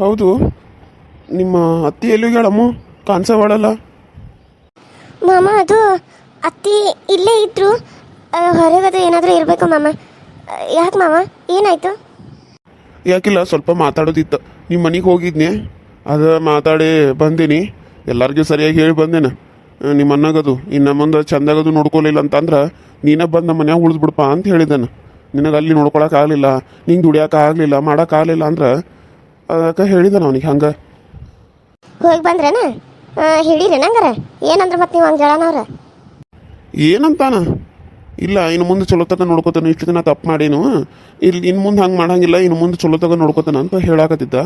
ಹೌದು, ನಿಮ್ಮ ಅತ್ತಿ ಎಲ್ಲಿಗೇಳಮ್ಮ ಕಾಣಿಸವಾಳಲ್ಲ? ಮಾಮ ಅದು ಅತ್ತಿ ಇಲ್ಲೇ ಇದ್ರು, ಹೊರಗದು ಏನಾದರೂ ಇರಬೇಕು ಮಾಮ. ಯಾಕೆ ಮಾಮ, ಏನಾಯ್ತು? ಯಾಕಿಲ್ಲ, ಸ್ವಲ್ಪ ಮಾತಾಡೋದಿತ್ತು. ನಿಮ್ಮ ಮನೆಗೆ ಹೋಗಿದ್ನಿ, ಅದು ಮಾತಾಡಿ ಬಂದೀನಿ. ಎಲ್ಲರಿಗೂ ಸರಿಯಾಗಿ ಹೇಳಿ ಬಂದೇನೆ. ನಿಮ್ಮ ಅಣ್ಣಗದು ಇನ್ನು ಮುಂದೆ ಚಂದಾಗದು ನೋಡ್ಕೊಲಿಲ್ಲ ಅಂತಂದ್ರೆ ನೀನೇ ಬಂದು ನಮ್ಮ ಮನ್ಯಾಗ ಉಳಿದ್ಬಿಡಪ್ಪ ಅಂತ ಹೇಳಿದ್ದಾನೆ. ನಿನಗೆ ಅಲ್ಲಿ ನೋಡ್ಕೊಳಕ್ಕಾಗಲಿಲ್ಲ, ನಿಂಗೆ ದುಡಿಯೋಕ್ಕಾಗಲಿಲ್ಲ, ಮಾಡೋಕ್ಕಾಗಲಿಲ್ಲ ಅಂದ್ರೆ ಅದಕ್ಕೆ ಹೇಳಿದ್ದಾನೆ ಅವನಿಗೆ. ಹಂಗೆ ಹೋಗಿ ಬಂದ್ರೇನ? ಹಿಡೀರಿ ನಂಗಾರ ಏನಂದ್ರೆ ಮತ್ತೆ ನೀವು ಹಂಗೆ ಹೇಳೋನವ್ರ ಏನಂತಾನ? ಇಲ್ಲ, ಇನ್ನು ಮುಂದೆ ಚಲೋ ತಗ ನೋಡ್ಕೋತಾನೆ. ಇಷ್ಟು ದಿನ ತಪ್ಪು ಮಾಡೀನು, ಇಲ್ಲಿ ಇನ್ನು ಮುಂದೆ ಹಂಗೆ ಮಾಡಂಗಿಲ್ಲ, ಇನ್ನು ಮುಂದೆ ಚಲೋ ತಗ ನೋಡ್ಕೋತಾನೆ ಅಂತ ಹೇಳಾಕತ್ತಿದ್ದ.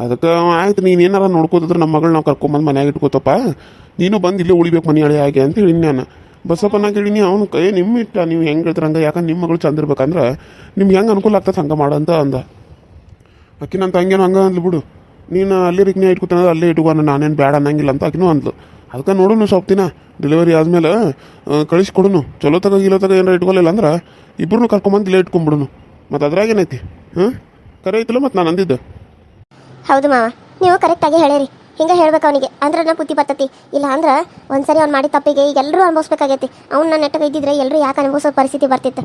ಅದಕ್ಕೆ ಆಯ್ತು, ನೀನು ಏನಾರ ನೋಡ್ಕೋತಿದ್ರೆ ನಮ್ಮ ಮಗಳು ನಾವು ಕರ್ಕೊಂಬಂದು ಮನ್ಯಾಗ ಇಟ್ಕೋತಪ್ಪ, ನೀನು ಬಂದು ಇಲ್ಲೇ ಉಳಿಬೇಕು ಮನೆ ಹಳೆ ಹಾಗೆ ಅಂತ ಹೇಳಿ ನಾನು ಬಸಪ್ಪನಾಗ ಹೇಳಿನಿ. ಅವನು ಕೈ ನಿಮ್ಮ ಇಟ್ಟ, ನೀವು ಹೆಂಗೆ ಹೇಳ್ತೀರ ಹಂಗೆ, ಯಾಕಂದ್ರೆ ನಿಮ್ಮ ಮಗಳು ಚಂದ ಇರ್ಬೇಕಂದ್ರೆ ನಿಮ್ಗೆ ಹೆಂಗೆ ಅನುಕೂಲ ಆಗ್ತದೆ ಹಂಗೆ ಮಾಡಂತ ಅಂದ. ಅಕ್ಕಿ ನನ್ನ ತಂಗೇನು ಹಂಗೆ ಅಂದ್ಲು ಬಿಡು, ನೀನು ಅಲ್ಲಿ ರಿಕ್ನೆ ಇಟ್ಕೊತಾನ ಅಲ್ಲೇ ಇಟ್ಕೊಂಡು ನಾನೇನು ಬೇಡ ಅನ್ನಂಗಿಲ್ಲ ಅಂತ ಆಕಿನೂ ಅಂದ್ಲು. ಅದಕ್ಕೆ ನೋಡೋಣ ಸ್ವಲ್ಪ ದಿನ ಡೆಲಿವರಿ ಆದಮೇಲೆ ಕಳಿಸ್ಕೊಡುನು. ಚಲೋ ತಗ ಗಿಲೋ ತಗ ಏನಾರ ಇಟ್ಕೊಲಿಲ್ಲ ಅಂದ್ರೆ ಇಬ್ಬರನ್ನೂ ಕರ್ಕೊಂಬಂದು ಇಲ್ಲೇ ಇಟ್ಕೊಂಡ್ಬಿಡುನು. ಮತ್ತು ಅದ್ರಾಗೇನೈತಿ? ಕರೆ ಐತಿಲ್ಲ ಮತ್ತು ನಾನು ಅಂದಿದ್ದೆ. ಹೌದು ಮಾವ, ನೀವು ಕರೆಕ್ಟಾಗಿ ಹೇಳಿರಿ. ಹಿಂಗೆ ಹೇಳ್ಬೇಕು ಅವನಿಗೆ, ಅಂದ್ರೆ ನಾ ಬುದ್ಧಿ ಬರ್ತತಿ. ಇಲ್ಲ ಅಂದ್ರೆ ಒಂದ್ಸರಿ ಅವ್ನು ಮಾಡಿ ತಪ್ಪಿಗೆ ಈಗ ಎಲ್ಲರೂ ಅನುಭವಿಸ್ಬೇಕಾಗೈತಿ. ಅವ್ನು ನೆಟ್ಟಗೆ ಇದ್ದಿದ್ರೆ ಎಲ್ಲರೂ ಯಾಕೆ ಅನುಭವಿಸೋ ಪರಿಸ್ಥಿತಿ ಬರ್ತಿತ್ತು.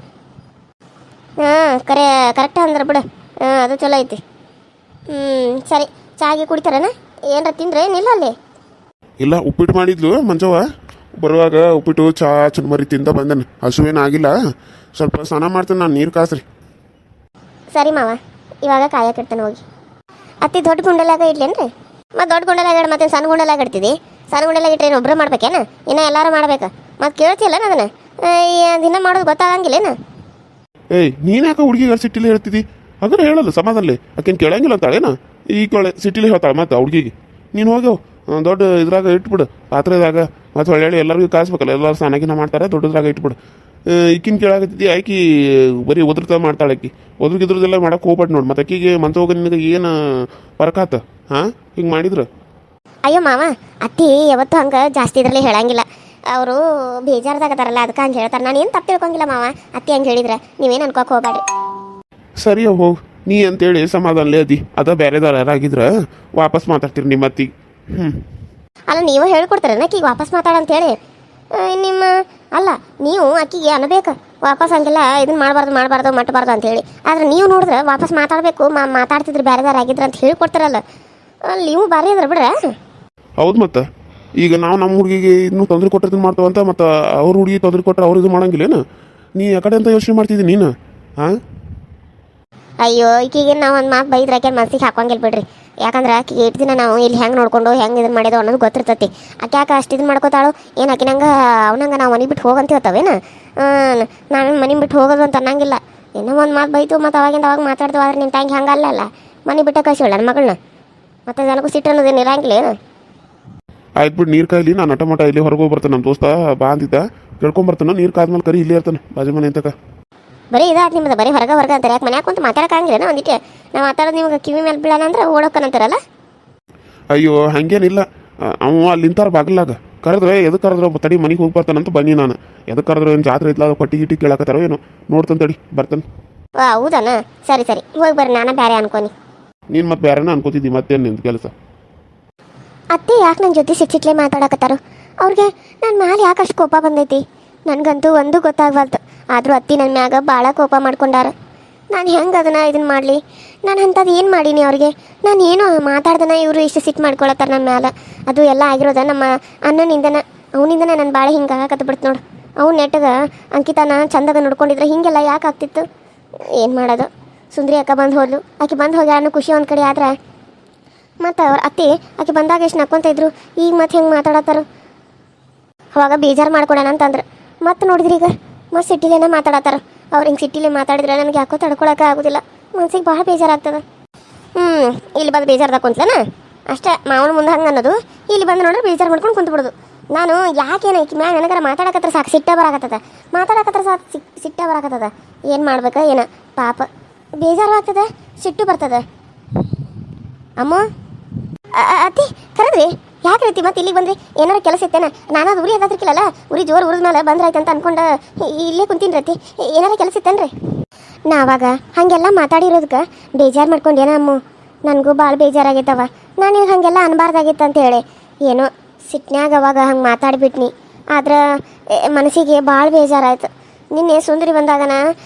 ಕರೆಕ್ಟ್ ಅಂದ್ರೆ ಬಿಡು. ಅದು ಚಲೋ ಐತಿ. ಸರಿ, ಚಾಗೆ ಕುಡಿತಾರನ? ಏನರ ತಿಂದ್ರೆ ಏನಿಲ್ಲ ಅಲ್ಲಿ? ಇಲ್ಲ, ಉಪ್ಪಿಟ್ಟು ಮಾಡಿದ್ಲು ಮಂಜವ್ವ. ಬರುವಾಗ ಉಪ್ಪಿಟ್ಟು ಚಾ ಚುನ್ಮರಿ ತಿಂದ ಬಂದನು. ಹಸುವೇನಾಗಿಲ್ಲ, ಸ್ವಲ್ಪ ಸ್ನಾನ ಮಾಡ್ತೇನೆ ನಾನು. ನೀರು ಕಾಸ್ರಿ. ಸರಿ ಮಾವ, ಇವಾಗ ಕಾಯಕ್ಕಿಡ್ತಾನೆ ಹೋಗಿ. ಅತ್ತಿ ದೊಡ್ಡ ಗುಂಡಲಾಗ ಇಡ್ಲೇನ್ರಿ? ಮತ್ತು ದೊಡ್ಡ ಗುಂಡಲಾಗ ಇಡ್, ಮತ್ತೆ ಸಣ್ಣ ಗುಂಡಲಾಗ ಇಡ್ತಿದ್ದಿ? ಸಣ್ಣ ಗುಂಡಲಾಗ ಇಟ್ಟರೆ ಏನು ಒಬ್ಬರು ಮಾಡ್ಬೇಕೇನ? ಇನ್ನು ಎಲ್ಲರೂ ಮಾಡ್ಬೇಕು. ಮತ್ತು ಕೇಳ್ತಿಲ್ಲ ಅದನ್ನು ದಿನ ಮಾಡೋದು ಗೊತ್ತಾಗಂಗಿಲ್ಲೇನ? ಏಯ್, ನೀನು ಯಾಕೆ ಹುಡುಗಿಗೆ ಸಿಟ್ಟಿಲಿ ಹೇಳ್ತಿದ್ದಿ? ಅದನ್ನು ಹೇಳಲ್ಲ ಸಮಾಧಾನಲಿ. ಆಕೆನು ಕೇಳಂಗಿಲ್ಲ ಅಂತಾಳೇನ? ಈ ಕೊಳೆ ಸಿಟ್ಟಿಲಿ ಹೇಳ್ತಾಳೆ ಮತ್ತೆ ಹುಡುಗಿಗೆ. ನೀನು ಹೋಗ್ಯವು ದೊಡ್ಡ ಇದ್ರಾಗ ಇಟ್ಬಿಡು, ಪಾತ್ರೆದಾಗ. ಮತ್ತು ಹೊಳ್ಳಿ ಎಲ್ಲರಿಗೂ ಕಾಸ್ಬೇಕಲ್ಲ, ಎಲ್ಲರೂ ಸ್ನಾನಗಿನ ಮಾಡ್ತಾರೆ, ದೊಡ್ಡದ್ರಾಗ ಇಟ್ಬಿಡು. ಈಕಿನ ಕೇಳಾಕತ್ತಿದ್ದಿ, ಆಕಿ ಬರೀ ಒದ್ರತ ಮಾಡ್ತಾಳೆ. ಆಕಿ ಒದ್ರಗಿದ್ರದೆಲ್ಲ ಮಾಡಕ್ಕೆ ಹೋಗ್ಬಾರ್ದು ನೋಡಿ. ಮತ್ತು ಆಕಿಗೆ ಮಂತ ಹೋಗಿ ನಿನಗೆ ಏನು ಪರಕಾತ? ಹಾಂ, ಹಿಂಗೆ ಮಾಡಿದ್ರು? ಅಯ್ಯೋ ಮಾವ, ಅತ್ತಿ ಯಾವತ್ತೂ ಹಂಗೆ ಜಾಸ್ತಿ ಇದರಲ್ಲಿ ಹೇಳಂಗಿಲ್ಲ. ಅವರು ಬೇಜಾರ್ದಾಗತ್ತಾರಲ್ಲ, ಅದಕ್ಕೆ ಹಂಗೆ ಹೇಳ್ತಾರೆ. ನಾನು ಏನು ತಪ್ಪು ತಿಳ್ಕೊಂಗಿಲ್ಲ ಮಾವ. ಅತ್ತಿ ಹಂಗೆ ಹೇಳಿದ್ರೆ ನೀವೇನು ಅನ್ಕೋಕೆ ಹೋಗ್ಬೇಡ್ರಿ. ಸರಿ ಹೋಗು ನೀ ಅಂತೇಳಿ ಸಮಾಧಾನಲೇ ಅದಿ. ಅದ ಬೇರೆದಾರ ಯಾರಾಗಿದ್ರೆ ವಾಪಸ್ ಮಾತಾಡ್ತೀರಿ ನಿಮ್ಮ ಅತ್ತಿಗೆ. ಅಲ್ಲ, ನೀವು ಹೇಳ್ಕೊಡ್ತೀರ ಆಕಿಗೆ ವಾಪಸ್ ಮಾತಾಡಂತೇಳಿ? ನಿಮ್ಮ ಅಲ್ಲ, ನೀವು ಆಕಿಗೆ ಅನ್ನಬೇಕು ವಾಪಸ್ ಹಂಗೆಲ್ಲ ಇದನ್ನ ಮಾಡಬಾರ್ದು ಮಟ್ಟಬಾರ್ದು ಅಂತೇಳಿ. ಆದರೆ ನೀವು ನೋಡಿದ್ರೆ ವಾಪಸ್ ಮಾತಾಡಬೇಕು, ಮಾತಾಡ್ತಿದ್ರು ಬೇರೆದಾರ ಆಗಿದ್ರು ಅಂತ ಹೇಳ್ಕೊಡ್ತಾರಲ್ಲ, ಅಲ್ಲಿ ನೀವು ಬಾರಿ ಅದ್ರ ಬಿಡ್ರ. ಹೌದು, ಮತ್ತೆ ಈಗ ನಾವು ನಮ್ಮ ಹುಡುಗಿಗೆ ಇನ್ನೂ ತೊಂದರೆ ಕೊಟ್ಟಿದ್ದು ಮಾಡ್ತಾವಂತ, ಮತ್ತು ಅವ್ರ ಹುಡುಗಿ ತೊಂದರೆ ಕೊಟ್ಟರೆ ಅವ್ರು ಇದು ಮಾಡಂಗಿಲ್ಲೇನು? ನೀ ಆ ಕಡೆ ಅಂತ ಯೋಚನೆ ಮಾಡ್ತಿದ್ದೀನಿ ನೀನು. ಹಾಂ, ಅಯ್ಯೋ, ಈಕಿಗೆ ನಾವು ಒಂದು ಮಾತು ಬೈದ್ರೆ ಆಕೆ ಮನಸ್ಸಿಗೆ ಹಾಕೋಂಗಿಲ್ಲ ಬಿಡ್ರಿ. ಯಾಕಂದ್ರೆ ಆಕೆಗೆ ಎಷ್ಟು ದಿನ ನಾವು ಇಲ್ಲಿ ಹೆಂಗೆ ನೋಡ್ಕೊಂಡು ಹೆಂಗೆ ಇದನ್ನು ಮಾಡಿದೋ ಅನ್ನೋದು ಗೊತ್ತಿರ್ತೈತಿ. ಆಕೆ ಯಾಕೆ ಅಷ್ಟು ಇದನ್ನು ಮಾಡ್ಕೋತಾಳು ಏನು? ಆಕೆ ನಂಗೆ ಅವನಂಗೆ ನಾವು ಮನೆ ಬಿಟ್ಟು ಹೋಗಂತ ಹೇಳ್ತಾವೇನ? ನಾನು ಮನೆ ಬಿಟ್ಟು ಹೋಗೋದು ಅಂತ ಅನ್ನಂಗಿಲ್ಲ. ಏನೋ ಒಂದು ಮಾತು ಬೈತು, ಮತ್ತು ಅವಾಗಿಂದ ಅವಾಗ ಮಾತಾಡ್ದು. ಆದ್ರೆ ನಿನ್ನ ತಂಗಿ ಹಂಗೆ ಅಲ್ಲ ಮನೆ ಬಿಟ್ಟ ಕಳಿಸಿವಳ ನನ್ನ ಮಗಳನ್ನ. ಮತ್ತು ಜನಕ್ಕೂ ಸಿಟ್ಟು ಅನ್ನೋದೇನು ಇರಂಗಿಲ್ಲ ಏನು? ಆಯ್ತು ಬಿಟ್ಟು ನೀರು ಕಾಯ್ಲಿ, ನಾನು ಮಟ ಇಲ್ಲಿ ಹೊರಗೆ ಬರ್ತಾನೆ. ನಮ್ಮ ದೋಸ್ತ ಬಾ ಅಂತಿದ್ದ, ಕೇಳ್ಕೊಂಬರ್ತಾನೆ. ನೀರು ಕಾದ್ಮೇಲೆ ಕರಿ ಇಲ್ಲೇ ಇರ್ತಾನೆ ಬಾಜು ಮನೆ ಅಂತಕ. ಬರೀ ಇದಾಯ್ತು ನಿಮ್ಮದು, ಬರೀ ಹೊರಗೆ ಅಂತಾರೆ. ಯಾಕೆ ಮನ್ಯಾಗ ಕುಂತು ಮಾತಾಡೋಕ್ಕಾಗಿಲ್ಲ ಒಂದಿಟ್ಟೆ? ನಾವು ಮಾತಾಡೋದು ನಿಮ್ಗೆ ಕಿವಿ ಮೇಲೆ ಬೀಳೋಣ ಅಂದ್ರೆ ಓಡೋಕ್ಕಂತಾರಲ್ಲ. ಅಯ್ಯೋ, ಹಂಗೇನಿಲ್ಲ. ಅವ ಅಲ್ಲಿ ನಿಂತಾರ ಬಾಗಿಲಾಗ. ಕರೆದ್ರೆ ಎದಕ್ಕೆ ಕರೆದ್ರೆ ತಡಿ ಮನೆಗೆ ಹೋಗಿ ಬರ್ತಾನಂತ ಬನ್ನಿ ನಾನು. ಎದಕ್ಕೆ ಕರೆದ್ರೆ ಏನು ಜಾತ್ರೆ ಇತ್ತಲ್ಲ, ಅದು ಕೊಟ್ಟಿ ಗಿಟ್ಟಿ ಕೇಳಾಕತ್ತಾರೋ ಏನೋ ನೋಡ್ತಾನೆ ತಡಿ ಬರ್ತಾನೆ. ಹೌದಾನ? ಸರಿ ಹೋಗಿ ಬರ್ರಿ, ನಾನು ಬೇರೆ ಅನ್ಕೋನಿ. ನೀನು ಮತ್ತೆ ಬೇರೆನ ಅನ್ಕೋತಿದ್ದಿ, ಮತ್ತೇನು ನಿಂದು ಕೆಲಸ? ಅತ್ತೆ ಯಾಕೆ ನನ್ನ ಜೊತೆ ಸಿಟ್ಲೆ ಮಾತಾಡಕತ್ತಾರೋ? ಅವ್ರಿಗೆ ನನ್ನ ಮ್ಯಾಲೆ ಯಾಕೆ ಅಷ್ಟು ಕೋಪ ಬಂದೈತಿ? ನನಗಂತೂ ಒಂದು ಗೊತ್ತಾಗಬಾರ್ದು. ಆದರೂ ಅತ್ತಿ ನನ್ನ ಮ್ಯಾಗ ಭಾಳ ಕೋಪ ಮಾಡ್ಕೊಂಡಾರ. ನಾನು ಹೆಂಗೆ ಇದನ್ನು ಮಾಡಲಿ? ನಾನು ಅಂಥದ್ದು ಏನು ಮಾಡೀನಿ ಅವ್ರಿಗೆ? ನಾನು ಏನೋ ಮಾತಾಡ್ದನ ಇವರು ಇಷ್ಟು ಸಿಟ್ಟು ಮಾಡ್ಕೊಳತ್ತಾರ ನನ್ನ ಮ್ಯಾಲೆ. ಅದು ಎಲ್ಲ ಆಗಿರೋದ ನಮ್ಮ ಅಣ್ಣನಿಂದನ, ಅವನಿಂದನೇ ನಾನು ಭಾಳ ಹಿಂಗೆ ಆಗಕತ್ಬಿಡ್ತು ನೋಡು. ಅವ್ನು ನೆಟ್ಟಗೆ ಅಂಕಿತಾನ ಚಂದಾಗ ನೋಡ್ಕೊಂಡಿದ್ರೆ ಹೀಗೆಲ್ಲ ಯಾಕೆ ಆಗ್ತಿತ್ತು? ಏನು ಮಾಡೋದು? ಸುಂದ್ರಿ ಅಕ್ಕ ಬಂದು ಹೋದ್ಲು. ಆಕೆ ಬಂದು ಹೋಗಿ ಅನ್ನೋ ಖುಷಿ ಒಂದು ಕಡೆ ಆದ್ರೆ, ಮತ್ತು ಅವ್ರ ಅತ್ತಿ ಆಕೆ ಬಂದಾಗ ಎಷ್ಟು ನಕ್ಕೊಂತ ಇದ್ರು, ಈಗ ಮತ್ತೆ ಹೆಂಗೆ ಮಾತಾಡತ್ತಾರ? ಅವಾಗ ಬೇಜಾರು ಮಾಡ್ಕೊಡೋಣ ಅಂತಂದ್ರೆ ಮತ್ತೆ ನೋಡಿದ್ರಿ ಈಗ ಮತ್ತೆ ಸಿಟ್ಟಿಲೇನ ಮಾತಾಡತ್ತಾರ. ಅವ್ರು ಹಿಂಗೆ ಸಿಟ್ಟಿಲೆ ಮಾತಾಡಿದ್ರೆ ನನಗೆ ಯಾಕೋ ತಡ್ಕೊಳಕ್ಕೆ ಆಗೋದಿಲ್ಲ. ಮನ್ಸಿಗೆ ಭಾಳ ಬೇಜಾರಾಗ್ತದೆ. ಇಲ್ಲಿ ಬಂದು ಬೇಜಾರ್ದಾಗ ಕುಂತ್ಲನ ಅಷ್ಟೇ. ಮಾವನ ಮುಂದೆ ಹಂಗೆ ಅನ್ನೋದು, ಇಲ್ಲಿ ಬಂದು ನೋಡ್ರೆ ಬೇಜಾರು ಮಾಡ್ಕೊಂಡು ಕುಂತ್ಬಿಡೋದು. ನಾನು ಯಾಕೇನ ಈಕಿ ಮ್ಯಾಗ ನನಗಾರ ಮಾತಾಡಕತ್ರ ಸಾಕು ಸಿಟ್ಟ ಬರಾಕತ್ತದ. ಸಿಟ್ಟ ಬರಾಕತ್ತದ. ಏನು ಮಾಡ್ಬೇಕು ಏನ? ಪಾಪ ಬೇಜಾರು ಆಗ್ತದೆ, ಸಿಟ್ಟು ಬರ್ತದೆ. ಅಮ್ಮ ಅತ್ತಿ ಕರೆದ್ರಿ? ಯಾಕೆ ರೀತಿ ಮತ್ತೆ ಇಲ್ಲಿಗೆ ಬಂದ್ರಿ? ಏನಾರು ಕೆಲಸ ಇತ್ತೇನ? ನಾನು ಅದು ಉರಿ ಅದಾದ್ರಿಕಿಲ್ಲಲ್ಲ, ಉರಿ ಜೋರು ಉರಿದ ಮೇಲೆ ಬಂದ್ರಾಯ್ತು ಅಂತ ಅನ್ಕೊಂಡು ಇಲ್ಲೇ ಕುಂತೀನಿ ರತಿ. ಏನಾರು ಕೆಲಸ ಇತ್ತೇನ್ರಿ? ನಾವಾಗ ಹಾಗೆಲ್ಲ ಮಾತಾಡಿರೋದಕ್ಕೆ ಬೇಜಾರು ಮಾಡ್ಕೊಂಡೇನ ಅಮ್ಮ? ನನಗೂ ಭಾಳ ಬೇಜಾರಾಗೈತವ. ನಾನು ಈಗ ಹಾಗೆಲ್ಲ ಅನ್ಬಾರ್ದಾಗಿತ್ತು ಅಂತೇಳಿ ಏನೋ ಸಿಟ್ನ್ಯಾಗ ಅವಾಗ ಹಂಗೆ ಮಾತಾಡ್ಬಿಟ್ನಿ. ಆದ್ರೆ ಮನಸ್ಸಿಗೆ ಭಾಳ ಬೇಜಾರಾಯ್ತು. ನಿನ್ನೆ ಸುಂದರಿ ಬಂದಾಗನ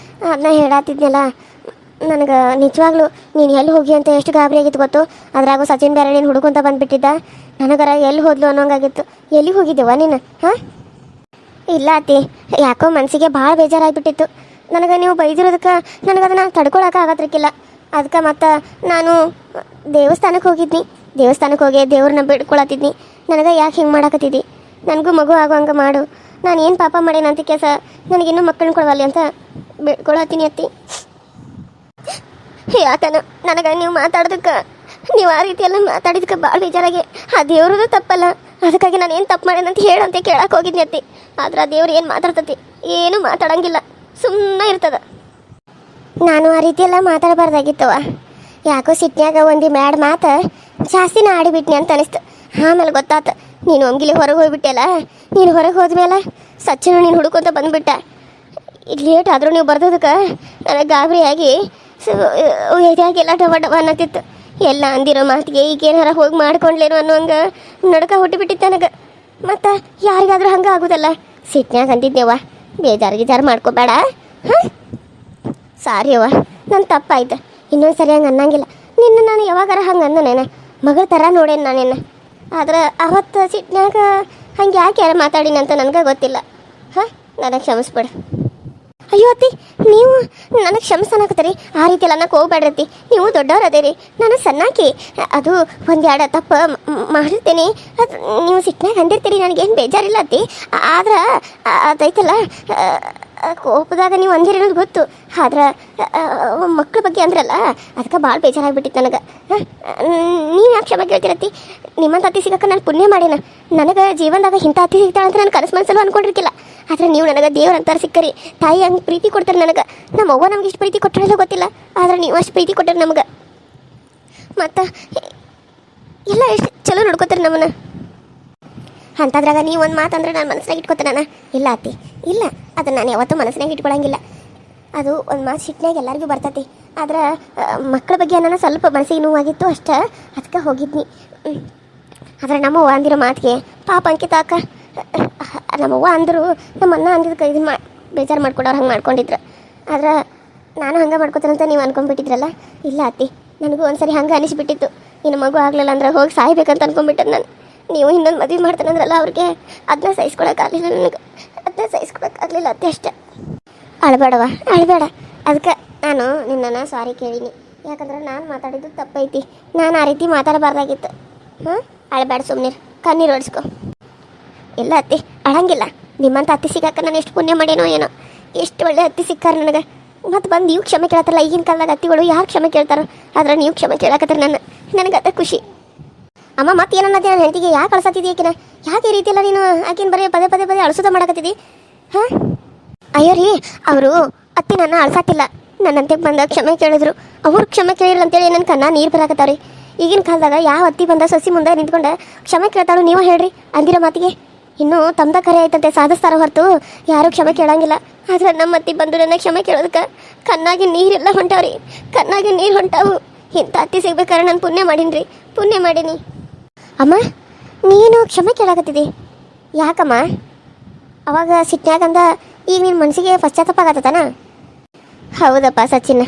ಅದನ್ನ ಹೇಳತ್ತಿದ್ನಲ್ಲ, ನನಗೆ ನಿಜವಾಗ್ಲೂ ನೀನು ಎಲ್ಲಿ ಹೋಗಿ ಅಂತ ಎಷ್ಟು ಗಾಬರಿ ಆಗಿತ್ತು ಗೊತ್ತು. ಅದ್ರಾಗೂ ಸಚಿನ್ ಬೇರೆ ನೀನು ಹುಡುಕೊಂತ ಬಂದುಬಿಟ್ಟಿದ್ದ. ನನಗರ ಎಲ್ಲಿ ಹೋದ್ಲು ಅನ್ನೋಂಗಾಗಿತ್ತು. ಎಲ್ಲಿ ಹೋಗಿದ್ದೇವ ನೀನು? ಹಾಂ, ಇಲ್ಲ ಅತ್ತಿ, ಯಾಕೋ ಮನಸ್ಸಿಗೆ ಭಾಳ ಬೇಜಾರಾಗಿಬಿಟ್ಟಿತ್ತು ನನಗೆ. ನೀವು ಬೈದಿರೋದಕ್ಕೆ ನನಗದನ್ನು ತಡ್ಕೊಳಕ್ಕೆ ಆಗತ್ತಿರ್ಕಿಲ್ಲ. ಅದಕ್ಕೆ ಮತ್ತು ನಾನು ದೇವಸ್ಥಾನಕ್ಕೆ ಹೋಗಿದ್ನಿ. ದೇವಸ್ಥಾನಕ್ಕೆ ಹೋಗಿ ದೇವ್ರನ್ನ ಬಿಡ್ಕೊಳತ್ತಿದ್ನಿ. ನನಗೆ ಯಾಕೆ ಹಿಂಗೆ ಮಾಡಾಕತ್ತಿದ್ದಿ? ನನಗೂ ಮಗು ಆಗೋ ಹಂಗೆ ಮಾಡು. ನಾನು ಏನು ಪಾಪ ಮಾಡೇನಂತ ಕೆಲಸ ನನಗಿನ್ನೂ ಮಕ್ಕಳನ್ನ ಕೊಡವಲ್ಲಿ ಅಂತ ಬಿಡ್ಕೊಳತ್ತೀನಿ ಅತ್ತಿ. ಯಾಕನ ನನಗೆ ನೀವು ಮಾತಾಡೋದಕ್ಕೆ, ನೀವು ಆ ರೀತಿಯೆಲ್ಲ ಮಾತಾಡಿದಕ್ಕೆ ಭಾಳ ಬೇಜಾರಾಗಿ. ಆ ದೇವ್ರದ್ದು ತಪ್ಪಲ್ಲ, ಅದಕ್ಕಾಗಿ ನಾನು ಏನು ತಪ್ಪು ಮಾಡೇನಂತ ಹೇಳಂತ ಕೇಳಕ್ಕೆ ಹೋಗಿದ್ನಿ ಅತ್ತಿ. ಆದ್ರೆ ಆ ದೇವ್ರು ಏನು ಮಾತಾಡ್ತತಿ? ಏನು ಮಾತಾಡಂಗಿಲ್ಲ, ಸುಮ್ಮನೆ ಇರ್ತದ. ನಾನು ಆ ರೀತಿಯೆಲ್ಲ ಮಾತಾಡಬಾರ್ದಾಗಿತ್ತವ. ಯಾಕೋ ಸಿಟ್ನ್ಯಾಗ ಒಂದು ಮ್ಯಾಡ್ ಮಾತು ಜಾಸ್ತಿನ ಆಡಿಬಿಟ್ನಿ ಅಂತ ಅನಿಸ್ತು. ಆಮೇಲೆ ಗೊತ್ತಾತ ನೀನು ಒಮ್ಗಿಲಿ ಹೊರಗೆ ಹೋಗ್ಬಿಟ್ಟೆಲ್ಲ. ನೀನು ಹೊರಗೆ ಹೋದ್ಮೇಲೆ ಸಚ್ಚಿನ ನೀನು ಹುಡುಕೊಂತ ಬಂದುಬಿಟ್ಟ. ಈಗ ಲೇಟ್ ಆದರೂ ನೀವು ಬರ್ದೋದಕ್ಕೆ ನನಗೆ ಗಾಬರಿಯಾಗಿ ಇದಾಗೆಲ್ಲ ಡವ ಡವ ಅನ್ನತ್ತಿತ್ತು. ಎಲ್ಲ ಅಂದಿರೋ ಮಾತಿಗೆ ಈಗೇನಾರ ಹೋಗಿ ಮಾಡ್ಕೊಂಡ್ಲೇನು ಅನ್ನೋಂಗೆ ನಡ್ಕ ಹುಟ್ಟಿಬಿಟ್ಟಿತ್ತು ನನಗೆ. ಮತ್ತು ಯಾರಿಗಾದ್ರೂ ಹಂಗೆ ಆಗೋದಲ್ಲ. ಸಿಟ್ನ್ಯಾಗ ಅಂದಿದ್ದೇವ, ಬೇಜಾರು ಗೀಜಾರು ಮಾಡ್ಕೋಬೇಡ. ಹಾಂ, ಸಾರಿ ಅವ್ವ, ನನ್ನ ತಪ್ಪಾಯ್ತು. ಇನ್ನೊಂದು ಸರಿ ಹಂಗೆ ಅನ್ನಂಗಿಲ್ಲ. ನಿನ್ನ ನಾನು ಯಾವಾಗಾರ ಹಂಗೆ ಅಂದನೇನ ಮಗಳ ಥರ ನೋಡೇನು ನಾನೇನು. ಆದ್ರೆ ಅವತ್ತು ಸಿಟ್ನ್ಯಾಗ ಹಂಗೆ ಯಾಕೆ ಯಾರು ಮಾತಾಡಿನಂತ ನನಗೆ ಗೊತ್ತಿಲ್ಲ. ಹಾಂ, ನನಗೆ ಕ್ಷಮಿಸ್ಬಿಡು. ಅಯ್ಯೋ ಅತ್ತಿ, ನೀವು ನನಗೆ ಕ್ಷಮಿಸನಾಕತ್ತೀರಿ. ಆ ರೀತಿ ಎಲ್ಲ ಅನ್ನಕ್ಕೆ ಹೋಗ್ಬೇಡ್ರತ್ತಿ. ನೀವು ದೊಡ್ಡವ್ರು ಅದೇರಿ, ನಾನು ಸಣ್ಣಾಕಿ. ಅದು ಒಂದೆರಡು ತಪ್ಪು ಮಾಡಿರ್ತೀನಿ. ಅದು ನೀವು ಸಿಟ್ನಾಗ ಅಂದಿರ್ತೀರಿ, ನನಗೇನು ಬೇಜಾರಿಲ್ಲ ಅತ್ತಿ. ಆದ್ರೆ ಅದೈತಲ್ಲ, ಕೋಪದಾಗ ನೀವು ಅಂದಿರಿ ಅನ್ನೋದು ಗೊತ್ತು. ಆದ್ರೆ ಮಕ್ಕಳ ಬಗ್ಗೆ ಅಂದ್ರಲ್ಲ, ಅದಕ್ಕೆ ಭಾಳ ಬೇಜಾರಾಗ್ಬಿಟ್ಟಿತ್ತು ನನಗೆ. ನೀವು ಯಾಕೆ ಕ್ಷಮೆ ಕೇಳ್ತಿರತ್ತಿ? ನಿಮ್ಮಂತ ಅತ್ತಿ ಸಿಗಕ್ಕೆ ನಾನು ಪುಣ್ಯ ಮಾಡೇನ. ನನಗೆ ಜೀವನದಾಗ ಇಂಥ ಅತ್ತಿ ಸಿಗ್ತಾಳಂತ ನಾನು ಕನಸು ಮನಸ್ಸಲ್ಲೂ ಅನ್ಕೊಂಡಿರ್ಕಿಲ್ಲ. ಆದ್ರೆ ನೀವು ನನಗೆ ದೇವ್ರ ಅಂತಾರೆ ಸಿಕ್ಕರಿ. ತಾಯಿ ಹಂಗೆ ಪ್ರೀತಿ ಕೊಡ್ತಾರೆ ನನಗೆ. ನಮ್ಮ ಅವ್ವ ನಮ್ಗೆ ಇಷ್ಟು ಪ್ರೀತಿ ಕೊಟ್ಟರೆಲ್ಲ ಗೊತ್ತಿಲ್ಲ. ಆದ್ರೆ ನೀವು ಅಷ್ಟು ಪ್ರೀತಿ ಕೊಟ್ಟರೆ ನಮ್ಗೆ. ಮತ್ತು ಎಲ್ಲ ಎಷ್ಟು ಚಲೋ ನೋಡ್ಕೋತಾರೆ ನಮ್ಮನ್ನ. ಅಂಥದ್ರಾಗ ನೀವು ಒಂದು ಮಾತಂದ್ರೆ ನಾನು ಮನಸ್ಸಿನಾಗ ಇಟ್ಕೋತೆ ನಾನು. ಇಲ್ಲ ಅತ್ತಿ, ಇಲ್ಲ, ಅದನ್ನು ನಾನು ಯಾವತ್ತೂ ಮನಸ್ಸಿನಾಗ ಇಟ್ಕೊಳಂಗಿಲ್ಲ. ಅದು ಒಂದು ಮಾತು ಸಿಟ್ನಾಗ ಎಲ್ಲರಿಗೂ ಬರ್ತೈತಿ. ಆದ್ರೆ ಮಕ್ಕಳ ಬಗ್ಗೆ ನಾನು ಸ್ವಲ್ಪ ಮನಸ್ಸಿಗೆ ನೋವಾಗಿತ್ತು ಅಷ್ಟೇ, ಅದಕ್ಕೆ ಹೋಗಿದ್ನಿ. ಆದ್ರೆ ನಮ್ಮವ್ವ ಅಂದಿರೋ ಮಾತಿಗೆ ಪಾಪ ಅಂಕಿತ ಅಕ್ಕ, ನಮ್ಮವ್ವ ಅಂದರು ನಮ್ಮ ಅಣ್ಣ ಅಂದಿದ್ದಕ್ಕೆ ಇದು ಬೇಜಾರು ಮಾಡ್ಕೊಡೋರು ಹಂಗೆ ಮಾಡ್ಕೊಂಡಿದ್ರು. ಆದ್ರೆ ನಾನು ಹಂಗೆ ಮಾಡ್ಕೋತಾರಂತ ನೀವು ಅನ್ಕೊಂಡ್ಬಿಟ್ಟಿದ್ರಲ್ಲ. ಇಲ್ಲ ಅತ್ತಿ, ನನಗೂ ಒಂದ್ಸರಿ ಹಂಗೆ ಅನಿಸ್ಬಿಟ್ಟಿತ್ತು. ಇನ್ನು ಮಗು ಆಗಲಿಲ್ಲ ಅಂದ್ರೆ ಹೋಗಿ ಸಾಯ್ಬೇಕಂತ ಅನ್ಕೊಂಡ್ಬಿಟ್ಟೆ ನಾನು. ನೀವು ಇನ್ನೊಂದು ಮದುವೆ ಮಾಡ್ತಾನಂದ್ರಲ್ಲ ಅವ್ರಿಗೆ, ಅದನ್ನ ಸಹಿಸ್ಕೊಳಕ್ಕಾಗಲಿಲ್ಲ ನನಗೆ. ಅದನ್ನ ಸಹಿಸ್ಕೊಳಕ್ಕಾಗಲಿಲ್ಲ ಅತ್ತೆ ಅಷ್ಟೇ. ಅಳಬೇಡವ, ಅಳಬೇಡ. ಅದಕ್ಕೆ ನಾನು ನಿನ್ನನ್ನು ಸಾರಿ ಕೇಳೀನಿ. ಯಾಕಂದ್ರೆ ನಾನು ಮಾತಾಡಿದ್ದು ತಪ್ಪೈತಿ. ನಾನು ಆ ರೀತಿ ಮಾತಾಡಬಾರ್ದಾಗಿತ್ತು. ಹಾಂ, ಅಳಬೇಡ, ಸುಮ್ಮನೆ ಕಣ್ಣೀರು ಓಡಿಸ್ಕೊ. ಇಲ್ಲ ಅತ್ತಿ, ಅಳಂಗಿಲ್ಲ. ನಿಮ್ಮಂತ ಅತ್ತಿ ಸಿಗಾಕ ನಾನು ಎಷ್ಟು ಪುಣ್ಯ ಮಾಡೇನೋ ಏನೋ. ಎಷ್ಟು ಒಳ್ಳೆ ಅತ್ತಿ ಸಿಕ್ಕಾರ ನನಗೆ. ಮತ್ತು ಬಂದು ನೀವು ಕ್ಷಮೆ ಕೇಳ್ತಾರಲ್ಲ, ಈಗಿನ ಕಾಲದಾಗ ಅತ್ತಿಗಳು ಯಾರು ಕ್ಷಮೆ ಕೇಳ್ತಾರೋ, ಆದ್ರೆ ನೀವು ಕ್ಷಮೆ ಕೇಳಕತ್ತಾರೆ ನನಗೆ ಅದ ಖುಷಿ. ಅಮ್ಮ ಮತ್ತೆ ಏನನ್ನತ್ತೆ ನನ್ನ ಹೆಂಡತಿಗೆ ಯಾಕೆ ಅಳ್ಸತ್ತಿದ್ದಿ? ಆಕಿನ ಯಾಕೆ ಈ ರೀತಿ ಎಲ್ಲ ನೀನು ಆಕಿನ ಬರೀ ಪದೇ ಪದೇ ಪದೇ ಅಳ್ಸೋದ ಮಾಡಕತ್ತಿದ್ದಿ? ಹಾಂ, ಅಯ್ಯೋ ರೀ, ಅವರು ಅತ್ತಿ ನನ್ನ ಅಳ್ಸಾಕಿಲ್ಲ. ನನ್ನಂತೆ ಬಂದಾಗ ಕ್ಷಮೆ ಕೇಳಿದ್ರು. ಅವ್ರು ಕ್ಷಮೆ ಕೇಳಿಲ್ಲ ಅಂತೇಳಿ ನನ್ನ ಕಣ್ಣ ನೀರು ಬರಾಕತ್ತಾವ್ರಿ. ಈಗಿನ ಕಾಲದಾಗ ಯಾವ ಅತ್ತಿ ಬಂದ ಸಸಿ ಮುಂದೆ ನಿಂತ್ಕೊಂಡು ಕ್ಷಮೆ ಕೇಳ್ತಾಳು ನೀವು ಹೇಳ್ರಿ ಅಂದಿರೋ ಮಾತಿಗೆ? ಇನ್ನೂ ತಮ್ದ ಕರೆ ಆಯ್ತಂತೆ ಸಾಧಿಸ್ತಾರ ಹೊರತು ಯಾರೂ ಕ್ಷಮೆ ಕೇಳಂಗಿಲ್ಲ. ಆದ್ರೆ ನಮ್ಮ ಅತ್ತಿ ಬಂದು ನನ್ನ ಕ್ಷಮೆ ಕೇಳೋದಕ್ಕೆ ಕಣ್ಣಾಗಿ ನೀರೆಲ್ಲ ಹೊಂಟಾವ್ರಿ. ಕಣ್ಣಾಗಿ ನೀರು ಹೊಂಟಾವು. ಇಂಥ ಅತ್ತಿ ಸಿಗ್ಬೇಕಾದ್ರೆ ನಾನು ಪುಣ್ಯ ಮಾಡೀನಿ. ಅಮ್ಮ, ನೀನು ಕ್ಷಮೆ ಕೇಳಾಕತ್ತಿದ್ದಿ ಯಾಕಮ್ಮ? ಅವಾಗ ಸಿಟ್ನ್ಯಾಗಂದ ಈಗ ನಿನ್ನ ಮನಸ್ಸಿಗೆ ಪಶ್ಚಾತ್ತಾಪ ಆಗತ್ತನ? ಹೌದಪ್ಪ ಸಚಿನ್,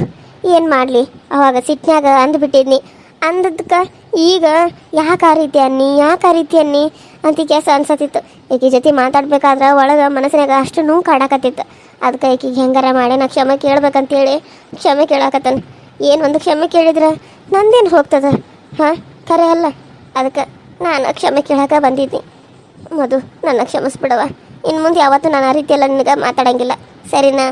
ಏನು ಮಾಡಲಿ, ಅವಾಗ ಸಿಟ್ನ್ಯಾಗ ಅಂದ್ಬಿಟ್ಟಿದ್ನಿ. ಅಂದದಕ್ಕೆ ಈಗ ಯಾಕೆ ಆ ರೀತಿ ಅನ್ನಿ ಅಂತ ಕೆಲಸ ಅನ್ಸತ್ತಿತ್ತು. ಈಕಿ ಜೊತೆ ಮಾತಾಡ್ಬೇಕಾದ್ರೆ ಒಳಗೆ ಮನಸ್ಸಿನಾಗ ಅಷ್ಟು ನೋವು ಕಾಡಾಕತ್ತಿತ್ತು. ಅದಕ್ಕೆ ಈಕಿಗೆ ಹೆಂಗಾರ ಮಾಡಿ ನಾ ಕ್ಷಮೆ ಕೇಳ್ಬೇಕಂತೇಳಿ ಕ್ಷಮೆ ಕೇಳಾಕತ್ತಾನ. ಏನು ಒಂದು ಕ್ಷಮೆ ಕೇಳಿದ್ರೆ ನಂದೇನು ಹೋಗ್ತದ? ಹಾಂ, ಖರೆ ಅಲ್ಲ. ಅದಕ್ಕೆ ನಾನು ಕ್ಷಮೆ ಕೇಳಕ್ಕೆ ಬಂದಿದ್ನಿ. ಮಧು, ನನ್ನ ಕ್ಷಮಿಸ್ಬಿಡವ. ಇನ್ನು ಮುಂದೆ ಯಾವತ್ತೂ ನಾನು ಆ ರೀತಿಯೆಲ್ಲ ನಿನಗೆ ಮಾತಾಡಂಗಿಲ್ಲ, ಸರಿನಾ?